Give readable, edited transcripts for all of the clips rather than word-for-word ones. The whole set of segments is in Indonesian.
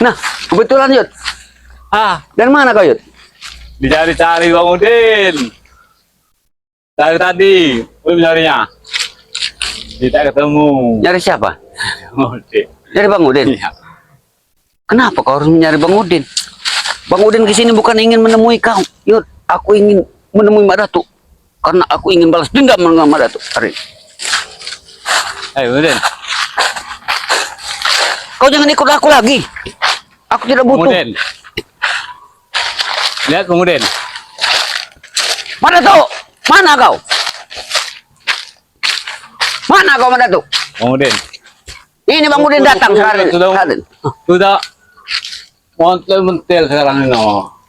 Nah, kebetulan Yud. Dan mana kau Yud? Dicari-cari Bang Udin. Dari tadi, gue mencarinya. Tidak ketemu. Nyari siapa? Udin. Nyari Bang Udin. Iya. Kenapa kau harus mencari Bang Udin? Bang Udin kesini bukan ingin menemui kau, Yud. Aku ingin menemui Mak Datuk. Karena aku ingin balas dendam dengan Mak Datuk hari ini. Udin. Kau jangan ikut aku lagi. Aku tidak butuh. Udin. Lihat Bang Udin. Mak Datuk, mana kau? Mana kau Mak Datuk? Bang Udin. Ini Bang Udin datang sekarang. Sudah montel sekarang ini.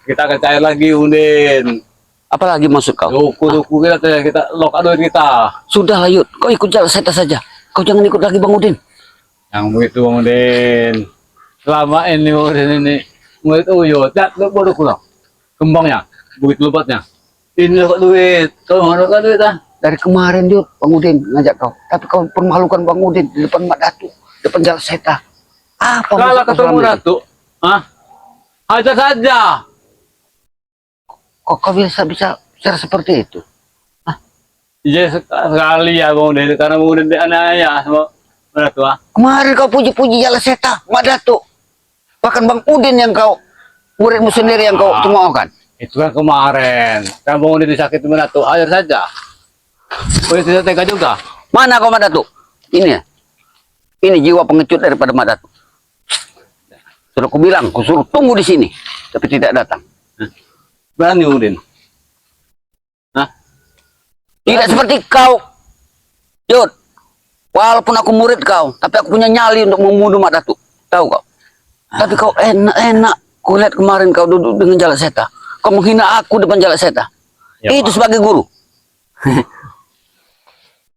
Kita akan cair lagi Udin. Apalagi maksud kau? Duku kita lock duit kita. Sudah Yud, kau ikut jalan seta saja. Kau jangan ikut lagi Bang Udin. Yang begitu Bang Udin. Selama ini Udin ini murid uyut, lihat lu bodoh pulang. Kembangnya, begitu lebatnya. Ini dapat duit, kau mau dapat duit ah? Dari kemarin Yud, Bang Udin ngajak kau. Tapi kau permalukan Bang Udin di depan Mak Datuk, depan jalan seta. Apa Kalau maksud kau ketemu selama ini? Datuk, aja saja. Kok kau bisa bicara seperti itu? Iya sekali ya Bang Udin, karena Bang Udin dianiaya sama Datuk. Kemarin kau puji-puji jalan seta, Mak Datuk. Bahkan Bang Udin yang kau, muridmu sendiri yang kau cemoohkan. Itu kan kemarin, kan Bang Udin disakiti sama Datuk, ajar saja. Boleh tidak tega juga. Mana kau Mak Datuk? Ini ya. Ini jiwa pengecut daripada Mak Datuk. Sudah aku bilang, aku suruh tunggu di sini, tapi tidak datang. Berani Udin. Tidak seperti kau, Yud. Walaupun aku murid kau, tapi aku punya nyali untuk membunuh Mak Datuk. Tahu kau? Tapi kau enak-enak. Kau lihat kemarin kau duduk dengan jalan seta. Kau menghina aku depan jalan seta. Ya, itu sebagai guru.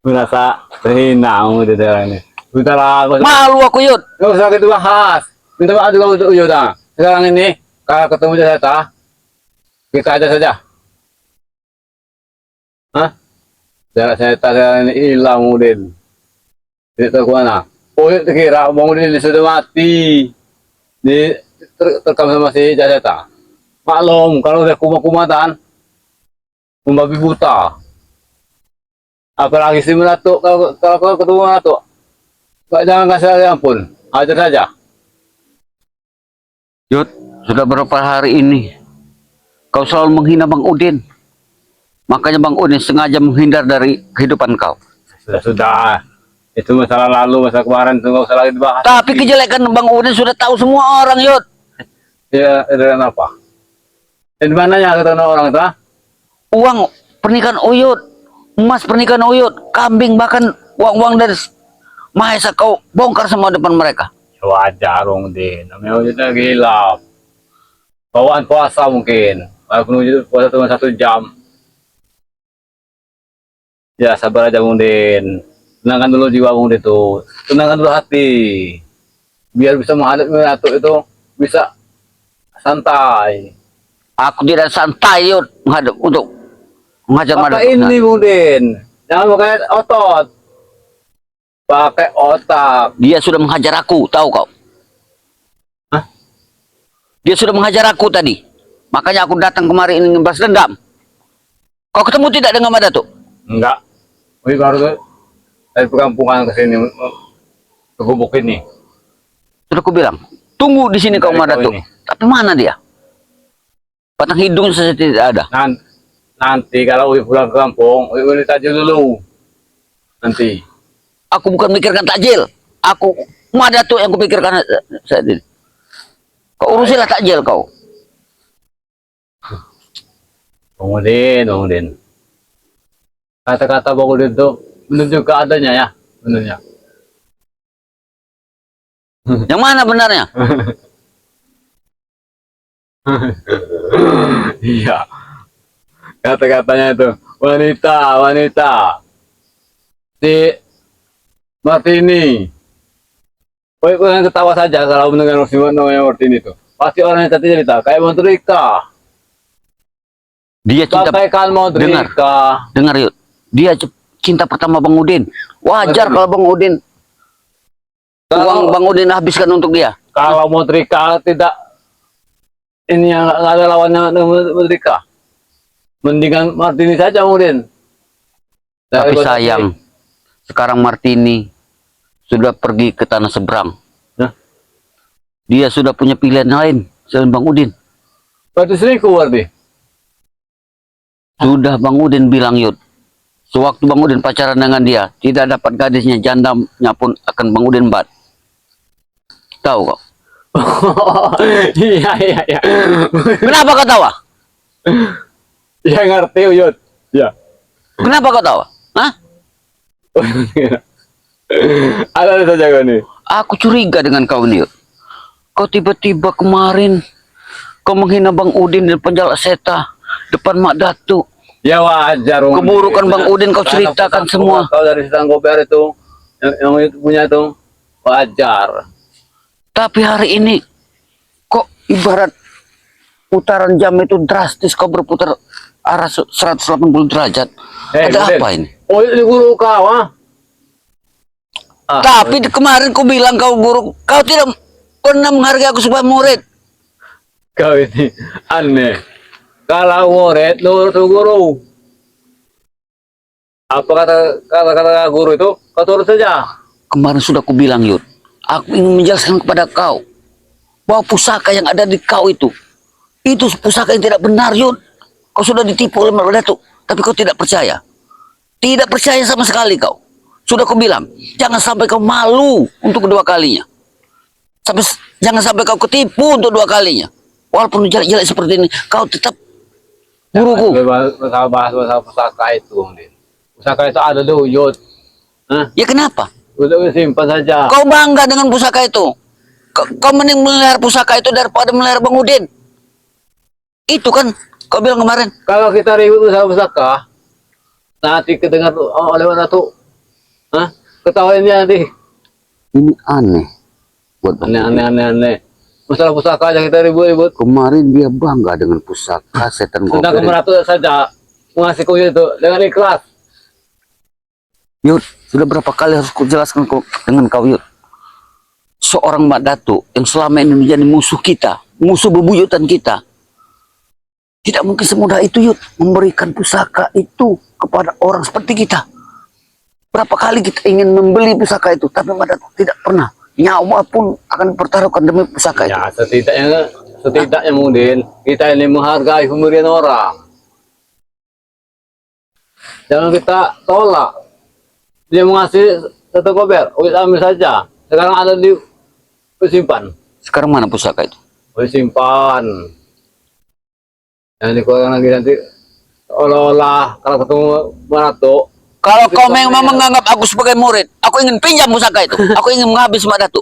Merasa terhina Udin ini. Udahlah, Malu aku Yud. nggak usah gitu bahas. Minta maaf juga untuk Uyut. Sekarang ini kalau ketemu saya, kita aja saja. Jarak saya sekarang ini hilang Udin. Tidak tahu kemana. Uyut kira Bang Udin sudah mati. Terkam sama si Jajata. Maklum kalau udah kumat-kumatan, membabi buta. Apalagi si Datuk, kalau ketemu Datuk, jangan kasih ampun, ajar saja. Yud, sudah berapa hari ini kau selalu menghina Bang Udin. Makanya Bang Udin sengaja menghindar dari kehidupan kau. Sudah. Itu masalah lalu, masa kemarin itu nggak usah lagi dibahas. Tapi kejelekan Bang Udin sudah tahu semua orang Yud. Ya, dengan apa? Dan di mananya ketemu orang itu? Uang pernikahan Uyut, emas pernikahan Uyut, kambing, bahkan uang-uang dari Mahesa kau bongkar semua depan mereka. Ya, wajar dong, Din. Namanya udah gila. Bawaan puasa mungkin. Walaupun puasa cuma 1 jam. Ya, sabar aja, Bung Din. Tenangkan dulu jiwa Bung Din itu. Tenangkan dulu hati. Biar bisa menghadapi Datuk itu bisa santai. Aku tidak santai Yud menghadap untuk mengajar Pakai Mak Datuk. ini Bung Din. Jangan pakai otot. Pakai otak. Dia sudah menghajar aku, tahu kau? Dia sudah menghajar aku tadi. Makanya aku datang kemari ingin balas dendam. Kau ketemu tidak dengan Mak Datuk? Enggak. Wih, baru dari perkampungan ke sini, ke gubuk ini. Sudah aku bilang, tunggu di sini kau Dari Mak kau Datuk. ini. Tapi mana dia? Batang hidung saja tidak ada. Nanti kalau Uy pulang ke kampung, Uy boleh tajil dulu. Nanti. Aku bukan mikirkan takjil. Aku Mak Datuk yang kupikirkan saat ini. Kau urusilah takjil kau. Bang Udin. Kata-kata Bang Udin itu menunjuk keadaannya ya, benernya. Yang mana benarnya? Iya. Kata-katanya itu wanita. Si Martini. Kalian ketawa saja kalau mendengar namanya Martini itu. Pasti orang yang tadi cerita kayak Montrika. Dia cinta. Bagaikan Montrika. Dengar yuk. Dia cinta pertama Bang Udin. Wajar kalau Bang Udin uang Bang Udin habiskan untuk dia. Kalau Modrica tidak ini yang nggak ada lawannya dengan Modrica. Mendingan Martini saja mungkin. Tapi sayang, sekarang Martini sudah pergi ke tanah seberang. Hah? Dia sudah punya pilihan lain selain Bang Udin. Berarti selingkuh berarti. Sudah Bang Udin bilang Yud. Sewaktu Bang Udin pacaran dengan dia, tidak dapat gadisnya, jandanya pun akan Bang Udin bat. Tahu kau? Iya iya iya. Kenapa kau tawa? Ya ngerti Uyut. Ya. Kenapa kau tawa? Hah? Ada saja kau nih. Aku curiga dengan kau nih Yud. Kau tiba-tiba kemarin kau menghina Bang Udin di depan Jalak Seta, depan Mak Datu. Ya wajar. Keburukan Bang Udin kau ceritakan semua. Kau dari Sedang Koper itu yang itu punya itu wajar. Tapi hari ini kok ibarat putaran jam itu drastis, kau berputar arah 180 derajat. Ada Udin. apa ini? Oh ini guru kau ah. Tapi kemarin kau bilang kau guru, kau tidak pernah menghargai aku sebagai murid. Kau ini aneh. Kalau murid nurut guru. Apa kata guru itu? Kau turut saja. Kemarin sudah aku bilang Yud, aku ingin menjelaskan kepada kau bahwa pusaka yang ada di kau itu pusaka yang tidak benar Yud. Kau sudah ditipu oleh Mak Datu, tapi kau tidak percaya. Tidak percaya sama sekali kau. Sudah aku bilang, jangan sampai kau malu untuk kedua kalinya. Jangan sampai kau ketipu untuk dua kalinya. Walaupun jelek-jelek seperti ini, kau tetap guruku. Bahas pusaka itu, Din. Pusaka itu ada dulu, Yud. Hah? Ya kenapa? Udah simpan saja. Kau bangga dengan pusaka itu. Kau mending melihara pusaka itu daripada melihara Bang Udin. Itu kan kau bilang kemarin. Kalau kita ribut usaha pusaka, nanti kedengar oleh mana tuh? Hah? Ketawain dia nanti. Ini aneh. Buat Bang Udin. Aneh. Masalah pusaka aja kita ribut-ribut. Kemarin dia bangga dengan pusaka setan Sedang gober. kemeratu saja mengasih kuyu itu dengan ikhlas. Yud, sudah berapa kali harus kujelaskan dengan kau Yud. Seorang Mak Datu yang selama ini menjadi musuh kita, musuh bebuyutan kita. Tidak mungkin semudah itu Yud memberikan pusaka itu kepada orang seperti kita. Berapa kali kita ingin membeli pusaka itu, tapi Mak Datu tidak pernah. Nyawa pun akan dipertaruhkan demi pusaka itu. Ya setidaknya mungkin kita ini menghargai pemberian orang. Jangan kita tolak. Dia mengasih satu koper, kita ambil saja. Sekarang ada di simpan. Sekarang mana pusaka itu? Simpan. Yang dikeluarkan lagi nanti olah-olah kalau ketemu Marato. Kalau kau memang menganggap aku sebagai murid, aku ingin pinjam pusaka itu. Aku ingin menghabis Mak Datu.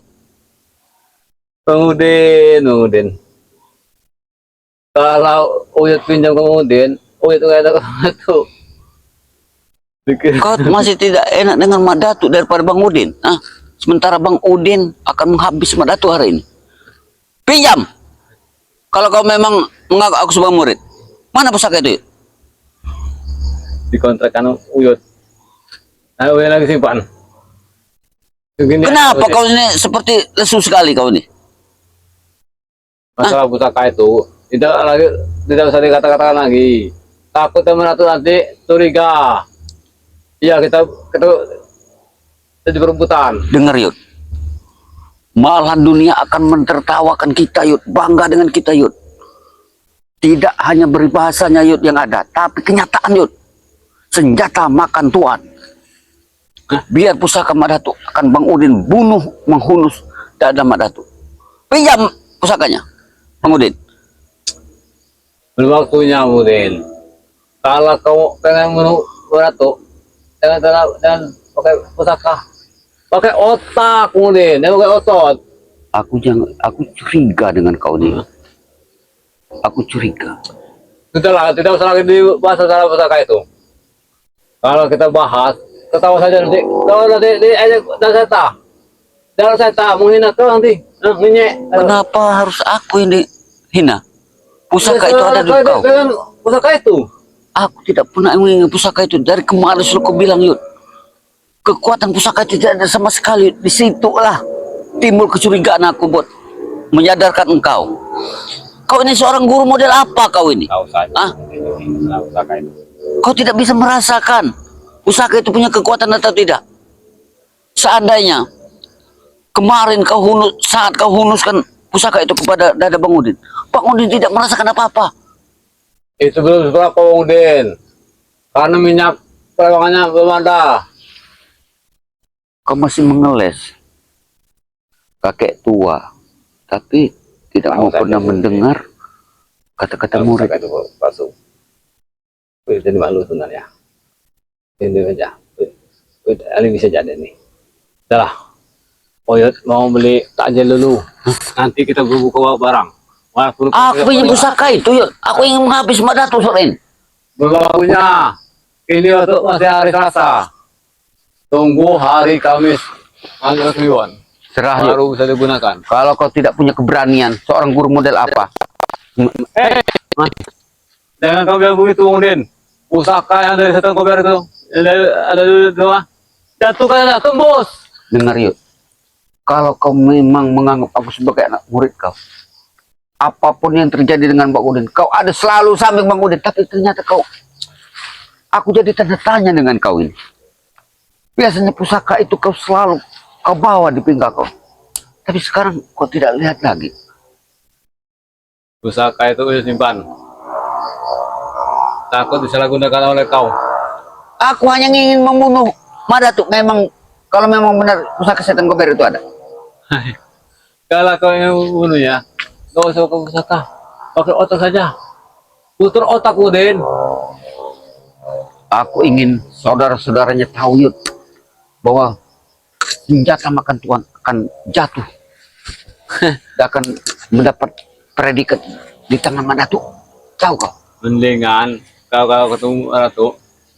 Udin. Kalau Uyut pinjam ke Udin, Uyut nggak ada Marato. Kau masih tidak enak dengan Mak Datu daripada Bang Udin. Ah, sementara Bang Udin akan menghabis Mak Datu hari ini. Pinjam. Kalau kau memang menganggap aku sebagai murid, mana pusaka itu? Dikontrakkan Uyut. Nah, Uyut lagi simpan. Kenapa kau ini seperti lesu sekali kau ini? Masalah pusaka itu tidak usah dikata-katakan lagi. Takut teman itu nanti curiga. Iya kita jadi berebutan. Dengar Yud, malahan dunia akan mentertawakan kita Yud, bangga dengan kita Yud. Tidak hanya beribahasanya Yud yang ada, tapi kenyataan Yud. Senjata makan tuan. Biar pusaka Mak Datu akan Bang Udin bunuh, menghunus dada Mak Datu. Pinjam pusakanya, Bang Udin. Belum waktunya Udin. Kalau kamu pengen bunuh Datu, jangan pakai pusaka, pakai otak Udin, jangan pakai otot. Aku curiga dengan kau nih. Aku curiga. Sudahlah, tidak usah lagi dibahas masalah pusaka itu. Kalau kita bahas, ketawa saja nanti. Kalau nanti dan saya menghina kau nanti, ngenyek. Kenapa harus aku ini hina? Pusaka itu ada di kau. Dengan pusaka itu. Aku tidak pernah mengingat pusaka itu. Dari kemarin sudah kau bilang Yud. Kekuatan pusaka itu tidak ada sama sekali. Disitulah timbul kecurigaan aku buat menyadarkan engkau. Kau ini seorang guru model apa kau ini? Tahu saja. Ah? Pusaka itu. Kau tidak bisa merasakan pusaka itu punya kekuatan atau tidak. Seandainya kemarin saat kau hunuskan pusaka itu kepada dada Bang Udin, Bang Udin tidak merasakan apa-apa. Itu belum seberapa Bang Udin. Karena minyak perawangannya belum ada. Kau masih mengeles. Kakek tua, tapi tidak mau pernah mendengar kata-kata murid. Pusaka itu palsu. Jadi malu sebenarnya. Ini aja. Ini bisa jadi nih. Udah lah. Oyot mau beli takjil dulu. Nanti kita buka barang. Aku punya pusaka itu, yuk. Aku ingin menghabis Madatu sore ini. Belum punya. Ini untuk masih hari Selasa. Tunggu hari Kamis. Angkat Kliwon. Serah, yuk. Baru bisa digunakan. Kalau kau tidak punya keberanian, seorang guru model apa? Jangan kau bilang begitu, Bang Udin. Pusaka yang dari setan kober itu ada di rumah. Jatuh kan tembus. Dengar yuk. Kalau kau memang menganggap aku sebagai anak murid kau, apapun yang terjadi dengan Bang Udin, kau ada selalu samping Bang Udin. Tapi ternyata aku jadi tanda tanya dengan kau ini. Biasanya pusaka itu kau selalu kau bawa di pinggang kau. Tapi sekarang kau tidak lihat lagi. Pusaka itu udah simpan. Takut disalahgunakan oleh kau. Aku hanya ingin membunuh Madatu. Kalau memang benar pusaka setan kober itu ada. Kalau kau yang membunuhnya, gak usah pakai pusaka. Pakai otak saja. Putar otak Udin. Aku ingin saudara-saudaranya tahu yuk, bahwa senjata makan Tuhan akan jatuh. Dan akan mendapat predikat di tangan Madatu. Tahu kau? Mendingan kalau ketemu Ratu,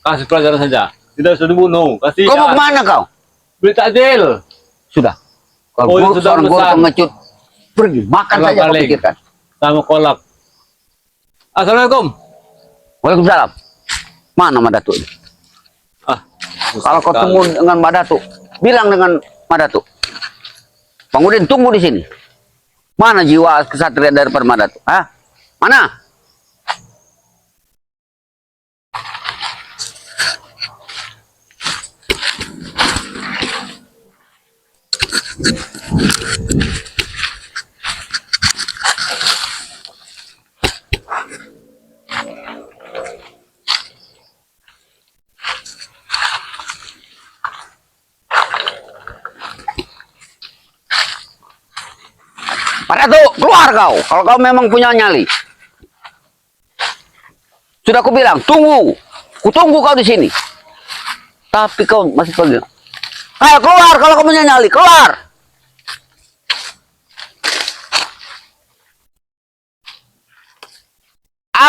kasih pelajaran saja. Tidak usah dibunuh. Kasih. Kau mau kemana kau? Beli takjil. Sudah. Kalau Oh, guru, sudah seorang guru besar. pengecut, pergi makan Dua saja kau kali. pikirkan. Sama kolak. Assalamualaikum. Waalaikumsalam. Mana Madatu? Ah, Kalau kau temu dengan Madatu, bilang dengan Madatu, Bang Udin tunggu di sini. Mana jiwa kesatria daripada Madatu? Hah? Mana? Madatu, keluar kau. Kalau kau memang punya nyali. Sudah aku bilang, tunggu. Kutunggu kau di sini. Tapi kau masih pergi. Ayo keluar kalau kau punya nyali, keluar.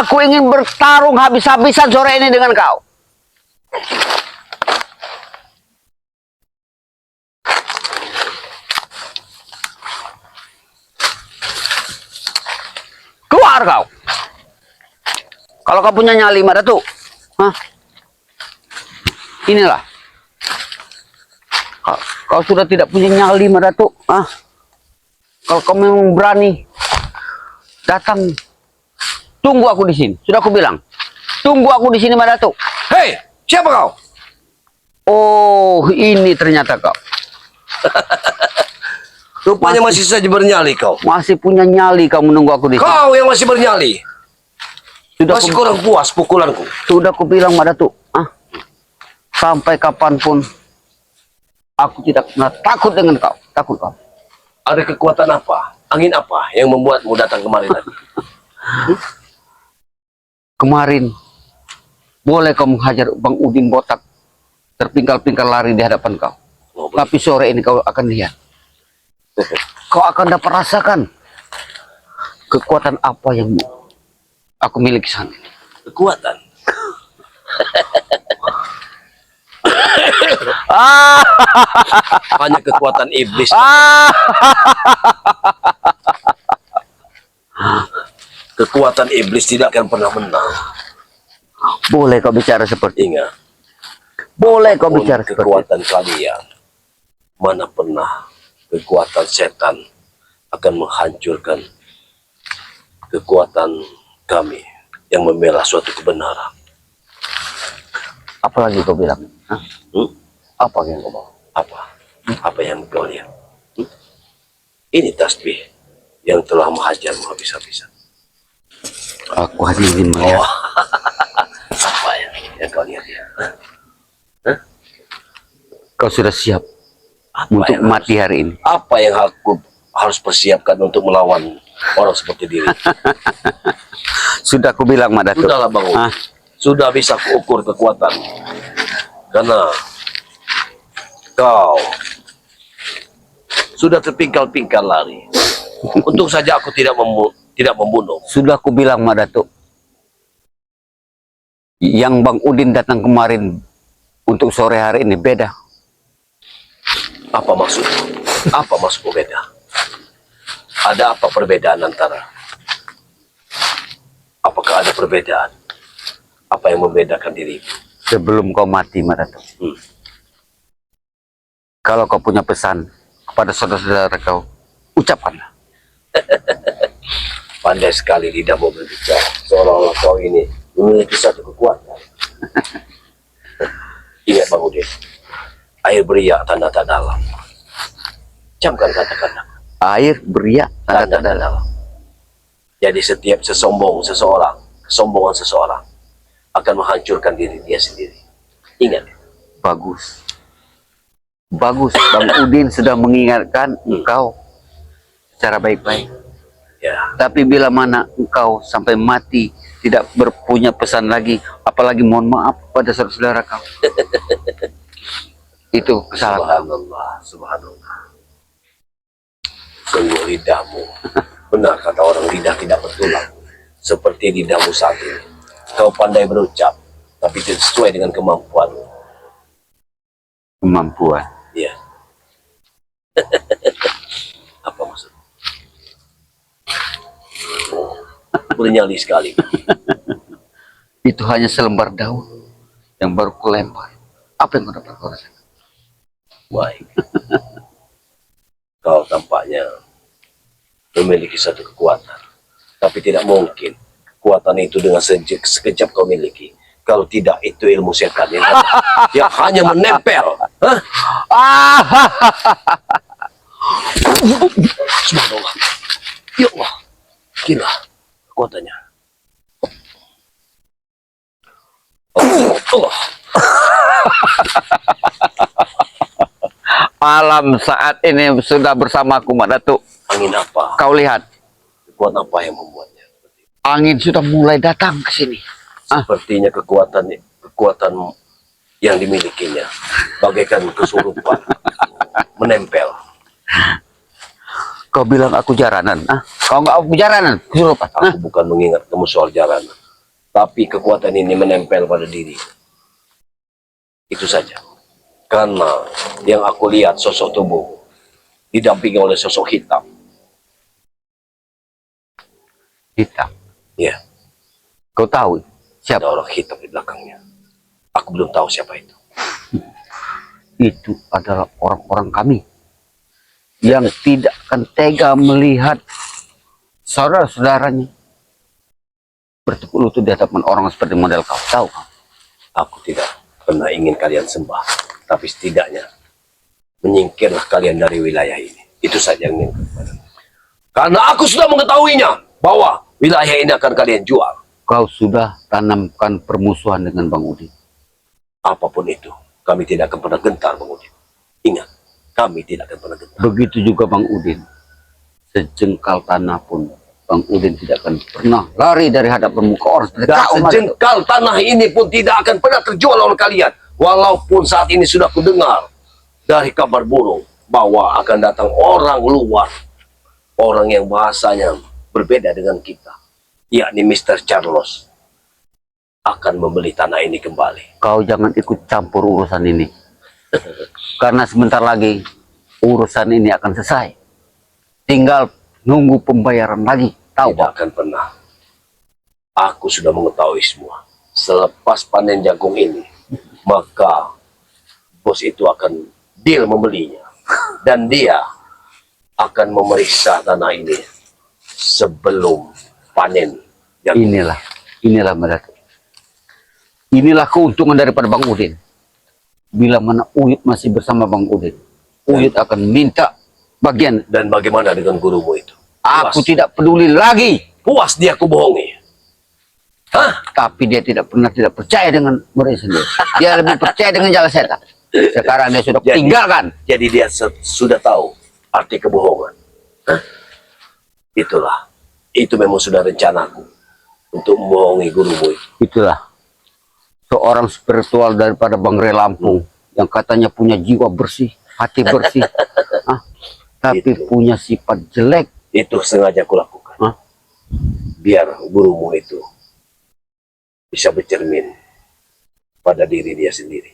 Aku ingin bertarung habis-habisan sore ini dengan kau. Keluar kau. Kalau kau punya nyali Madatu, hah? Inilah. Kau sudah tidak punya nyali Madatu, hah? Kalau kau memang berani datang, tunggu aku di sini. Sudah aku bilang, tunggu aku di sini Madatu. Hei, siapa kau? Oh, ini ternyata kau. Rupanya masih saja bernyali kau. Masih punya nyali kau menunggu aku di sini. Kau yang masih bernyali. Sudah Masih aku, kurang puas pukulanku. sudah aku bilang Madatu, sampai kapanpun aku tidak pernah takut dengan kau. Takut kau. Ada kekuatan apa? Angin apa yang membuatmu datang kemari tadi? Kemarin boleh kau menghajar Bang Udin botak terpingkal-pingkal lari di hadapan kau. Oh, Tapi sore ini kau akan lihat. Kau akan dapat rasakan kekuatan apa yang aku miliki saat ini. kekuatan. Hanya kekuatan iblis. Kekuatan iblis tidak akan pernah menang. Boleh kau bicara seperti ini. Ingat, Boleh kau pun bicara seperti ini. kekuatan kalian, mana pernah kekuatan setan akan menghancurkan kekuatan kami yang membela suatu kebenaran. Apalagi kau bilang? Hah? Apa yang kau mau? Apa yang kau lihat? Ini tasbih yang telah menghajarmu habis-habisan. Aku hanya ingin melihat. Apa yang kau lihat ya? Kau sudah siap untuk yang mati hari ini? Apa yang aku harus persiapkan untuk melawan orang seperti diri? Sudah aku bilang, Mak Datuk. Sudahlah Bang Udi. Hah? Sudah bisa kuukur kekuatan. Karena kau sudah terpingkal-pingkal lari. Untung saja aku tidak membunuh. Sudah aku bilang, Mak Datuk. Yang Bang Udin datang kemarin untuk sore hari ini beda. Apa maksudmu? Apa maksudmu beda? Ada apa perbedaan antara? Apakah ada perbedaan? Apa yang membedakan dirimu? Sebelum kau mati, Mak Datuk. Kalau kau punya pesan kepada saudara-saudara kau, ucapkanlah. Pandai sekali lidahmu berbicara, seolah-olah kau ini memiliki satu kekuatan. Ingat Bang Udin, air beriak tanda tak dalam. Camkan kata-kata. Air beriak tanda tak dalam. Jadi setiap kesombongan seseorang akan menghancurkan diri dia sendiri. Ingat. Bagus. Bagus, Bang Udin sudah mengingatkan engkau secara baik-baik. Ya, Tapi bila mana engkau sampai mati tidak berpunya pesan lagi, apalagi mohon maaf pada saudara-saudara kau. Itu kesalahan. subhanallah, subhanallah. Sungguh lidahmu. Benar kata orang, lidah tidak bertulang. Seperti lidahmu saat ini. Kau pandai berucap, tapi tidak sesuai dengan kemampuanmu. Kemampuan. Iya. Apa maksudnya? Oh, bernyali sekali. Itu hanya selembar daun yang baru kulempar. Apa yang kau dapat kau rasakan? Baik. Kau tampaknya memiliki satu kekuatan. Tapi tidak mungkin kekuatan itu dengan sekejap kau miliki. Kalau tidak, itu ilmu setan yang hanya menempel. Hah? Subhanallah. Ya Allah. Gila kekuatannya. Allah. Alam saat ini sudah bersamaku, Mak Datuk. Angin apa? Kau lihat, Kekuatan apa yang membuatnya? angin sudah mulai datang ke sini. Sepertinya kekuatan yang dimilikinya bagaikan kesurupan menempel. Kau bilang aku jaranan. Kau nggak aku jaranan, kesurupan. Aku bukan mengingat kamu soal jaranan, tapi kekuatan ini menempel pada diri. Itu saja. Karena yang aku lihat sosok tubuh didampingi oleh sosok hitam. Hitam. Ya, Kau tahu siapa? ada orang hitam di belakangnya. Aku belum tahu siapa itu. Itu adalah orang-orang kami yang tidak akan tega melihat saudara-saudaranya bertekuk lutut di hadapan orang seperti model kau. Tahu kau? Aku tidak pernah ingin kalian sembah, tapi setidaknya menyingkirlah kalian dari wilayah ini. Itu saja yang ingin. Karena aku sudah mengetahuinya bahwa wilayah ini akan kalian jual. Kau sudah tanamkan permusuhan dengan Bang Udin. Apapun itu, kami tidak akan pernah gentar, Bang Udin. Ingat, kami tidak akan pernah gentar. Begitu juga Bang Udin. Sejengkal tanah pun Bang Udin tidak akan pernah lari dari hadapan muka orang seperti Dan kau, Mak. sejengkal tanah ini pun tidak akan pernah terjual oleh kalian. Walaupun saat ini sudah kudengar dari kabar burung bahwa akan datang orang luar. Orang yang bahasanya berbeda dengan kita. Yakni Mr. Charles akan membeli tanah ini kembali. Kau jangan ikut campur urusan ini. Karena sebentar lagi urusan ini akan selesai. Tinggal nunggu pembayaran lagi. Tahu Tidak akan pernah. Aku sudah mengetahui semua. Selepas panen jagung ini, maka bos itu akan deal membelinya. Dan dia akan memeriksa tanah ini sebelum panen. Inilah Madatu. Inilah keuntungan daripada Bang Udin. Bila mana Uyut masih bersama Bang Udin, Uyut akan minta bagian. Dan bagaimana dengan gurumu itu? Aku tidak peduli lagi. Puas dia aku bohongi. Hah? Tapi dia tidak percaya dengan murid sendiri. Dia lebih percaya dengan Jala Seta. Sekarang dia sudah tinggalkan. Jadi dia sudah tahu arti kebohongan. Hah? Itulah. Itu memang sudah rencanaku untuk membohongi gurumu itu. Itulah seorang spiritual daripada Bang Re Lampung yang katanya punya jiwa bersih, hati bersih, tapi punya sifat jelek. Itu sengaja aku lakukan. Biar gurumu itu bisa bercermin pada diri dia sendiri.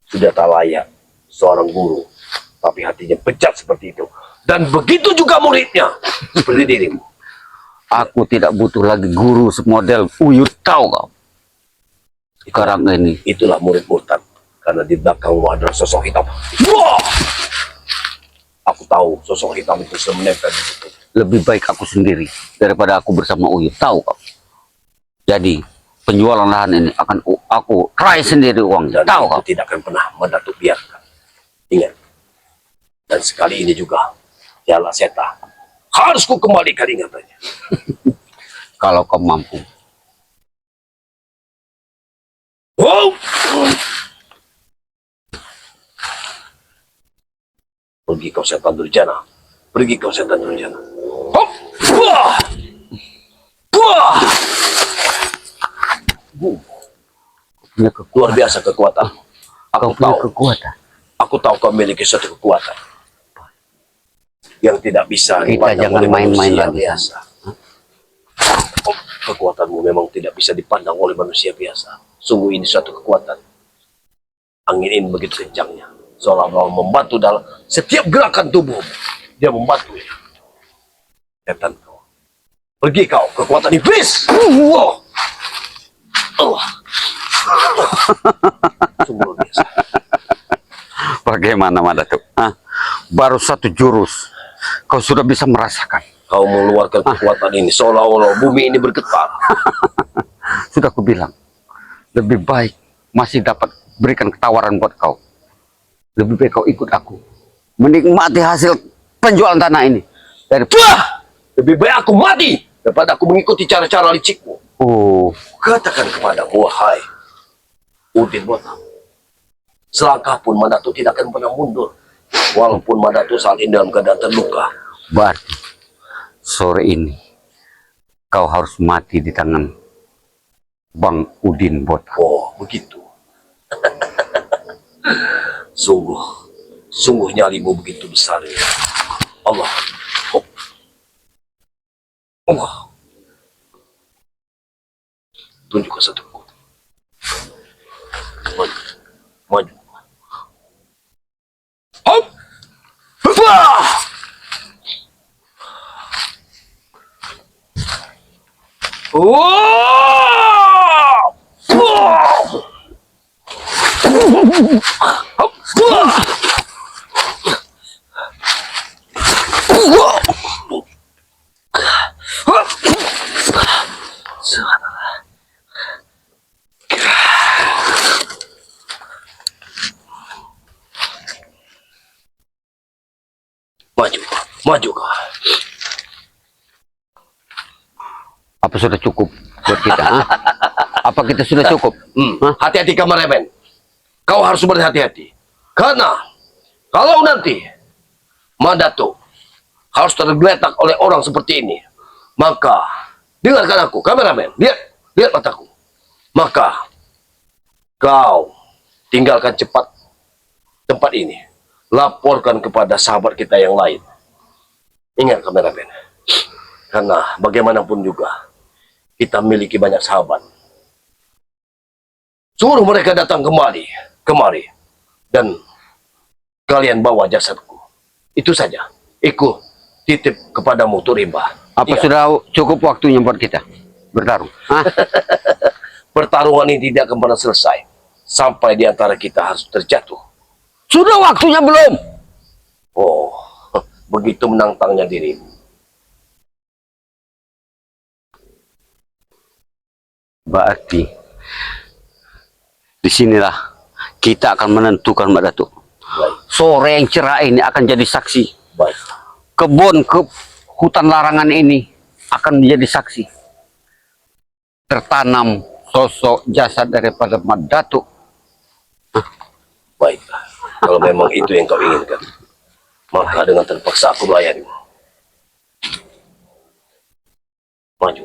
Sudah tak layak seorang guru, tapi hatinya bejat seperti itu. Dan begitu juga muridnya, seperti dirimu. Aku tidak butuh lagi guru semodel Uyut, tahu kau. Sekarang ini. Itulah murid murtad. Karena di belakangmu adalah sosok hitam. Wah! Aku tahu sosok hitam itu sudah menempel di situ. Lebih baik aku sendiri daripada aku bersama Uyut, tahu kau. Jadi penjualan lahan ini akan aku raih sendiri uangnya, Dan tahu itu kau. tidak akan pernah Madatu biarkan. Ingat. Dan sekali ini juga Jala Seta harus ku kembalikan ingatannya. Kalau kau mampu. Wow! Pergi kau setan durjana. Pergi kau setan durjana. Hop! Wah! Wah! Punya Luar biasa kekuatan. kau punya kekuatan. Aku tahu kau memiliki suatu kekuatan yang tidak bisa Kita dipandang jangan oleh main-main manusia lagi. biasa. Oh, kekuatanmu memang tidak bisa dipandang oleh manusia biasa. Sungguh ini suatu kekuatan. Angin ini begitu kencangnya, seolah-olah membantu dalam setiap gerakan tubuh. Dia membantu. Setan kau. Pergi kau, kekuatan iblis. Oh. Oh. Sungguh luar biasa. Bagaimana Madatu? Baru satu jurus, kau sudah bisa merasakan. Kau mengeluarkan kekuatan ini seolah-olah bumi ini bergetar. Sudah aku bilang, lebih baik masih dapat berikan tawaran buat kau. Lebih baik kau ikut aku, menikmati hasil penjualan tanah ini. Wah! Lebih baik aku mati daripada aku mengikuti cara-cara licikmu. Oh, Katakan kepadaku, wahai Udin Botam, selangkah pun Madatu tidak akan pernah mundur. Walaupun Madatu saat ini dalam keadaan terluka. berarti sore ini kau harus mati di tangan Bang Udin Botam. Oh, begitu. Sungguh nyalimu begitu besar. Allah. Oh. Allah. Tunjukkan satu kekuatan. Maju. Maju. Hop! Wah! Wah! Wah! Hop! Wah! Wah! Maju kau. Apa sudah cukup buat kita? Apa kita sudah cukup? Hati-hati kameramen. Kau harus berhati-hati. Karena kalau nanti Madatu harus tergeletak oleh orang seperti ini, maka dengarkan aku, kameramen. Lihat mataku. Maka kau tinggalkan cepat tempat ini. Laporkan kepada sahabat kita yang lain. Ingat kameramen, karena bagaimanapun juga kita memiliki banyak sahabat. Suruh mereka datang kemari, dan kalian bawa jasadku. Itu saja. Ikut titip kepadamu Turimba. Apa sudah cukup waktunya buat kita bertarung? Pertarungan ini tidak akan pernah selesai sampai di antara kita harus terjatuh. Sudah waktunya belum? Oh, begitu menantangnya dirimu. Berarti disinilah kita akan menentukan Mbak Datuk. Baik, Sore yang cerah ini akan jadi saksi. baik. Kebun ke hutan larangan ini akan menjadi saksi. Tertanam sosok jasad daripada Mbak Datuk. Baik, kalau memang itu yang kau inginkan, maka dengan terpaksa aku melayanimu. Maju.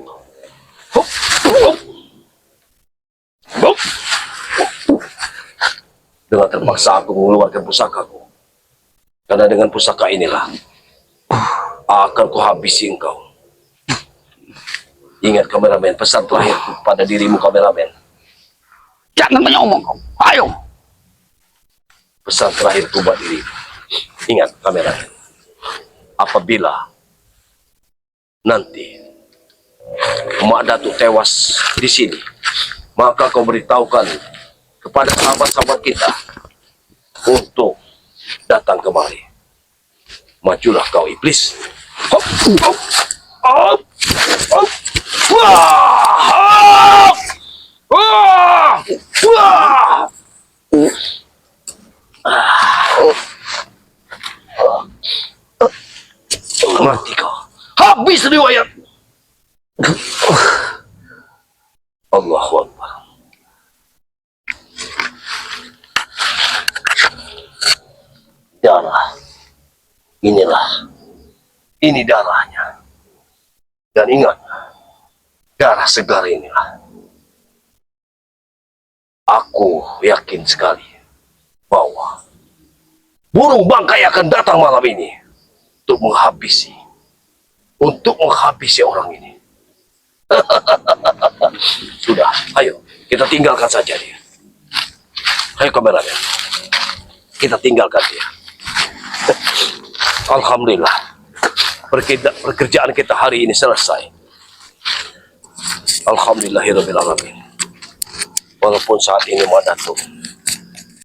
Hup, hup, hup. Dengan terpaksa aku mengeluarkan pusakaku. Karena dengan pusaka inilah akan kuhabisi engkau. Ingat kameramen, pesan terakhirku pada dirimu kameramen. Jangan banyak omong kau. Ayo. Pesan terakhirku buat dirimu. Ingat kameramen, apabila nanti Mak Datuk tewas di sini, maka kau beritahukan kepada sahabat-sahabat kita untuk datang kemari. Majulah kau iblis. Hop, hop, hop, hop. Wah, wah, wah. Mati kau. Habis riwayat. Allahu Akbar. Darah. Inilah. Ini darahnya. Dan ingat, darah segar inilah. Aku yakin sekali bahwa burung bangkai akan datang malam ini untuk menghabisi orang ini. Sudah, ayo kita tinggalkan saja dia. Ayo kameramen, kita tinggalkan dia. Alhamdulillah, pekerjaan kita hari ini selesai. Alhamdulillahirabbil alamin. Walaupun saat ini Mak Datuk